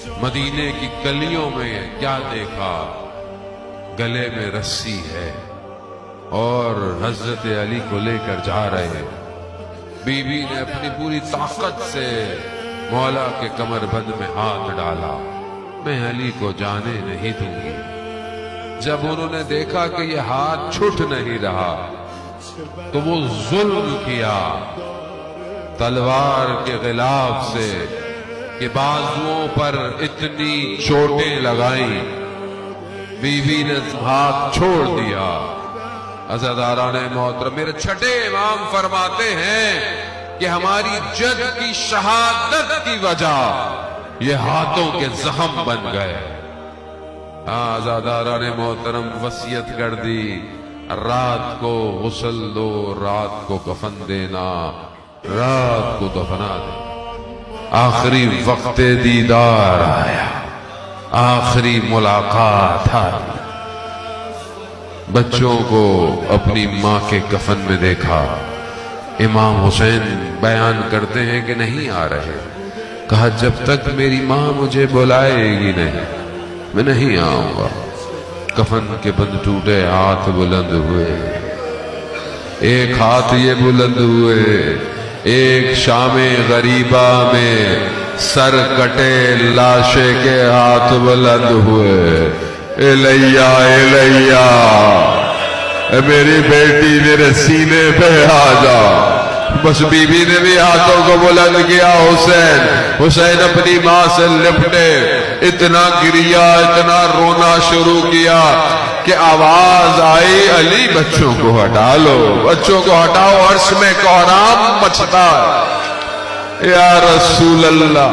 مدینے کی گلیوں میں کیا دیکھا، گلے میں رسی ہے اور حضرت علی کو لے کر جا رہے ہیں۔ بی بی نے اپنی پوری طاقت سے مولا کے کمر بند میں ہاتھ ڈالا، میں علی کو جانے نہیں دوں گی۔ جب انہوں نے دیکھا کہ یہ ہاتھ چھٹ نہیں رہا تو وہ ظلم کیا تلوار کے غلاف سے کہ بازوؤں پر اتنی چوٹیں لگائیں، بی بی نے ہاتھ چھوڑ دیا۔ عزاداران محترم، میرے چھٹے امام فرماتے ہیں کہ ہماری جد کی شہادت کی وجہ یہ ہاتھوں کے زخم بن گئے۔ عزاداران محترم، وصیت کر دی، رات کو غسل دو، رات کو کفن دینا، رات کو دفنا دینا۔ آخری وقت دیدار آیا، آخری ملاقات آئی۔ بچوں کو اپنی ماں کے کفن میں دیکھا۔ امام حسین بیان کرتے ہیں کہ نہیں آ رہے۔ کہا جب تک میری ماں مجھے بلائے گی نہیں میں نہیں آؤں گا۔ کفن کے بند ٹوٹے، ہاتھ بلند ہوئے، ایک ہاتھ یہ بلند ہوئے، ایک شام غریبہ میں سر کٹے لاشے کے ہاتھ بلند ہوئے۔ الیہ الیہ، میری بیٹی میرے سینے پہ آ جا۔ بس بی بی نے بھی ہاتھوں کو بلند کیا۔ حسین حسین اپنی ماں سے لپٹے، اتنا گریا، اتنا رونا شروع کیا کہ آواز آئی، علی بچوں کو ہٹا لو، بچوں کو ہٹاؤ، عرش میں کوہرام مچتا ہے۔ یا رسول اللہ۔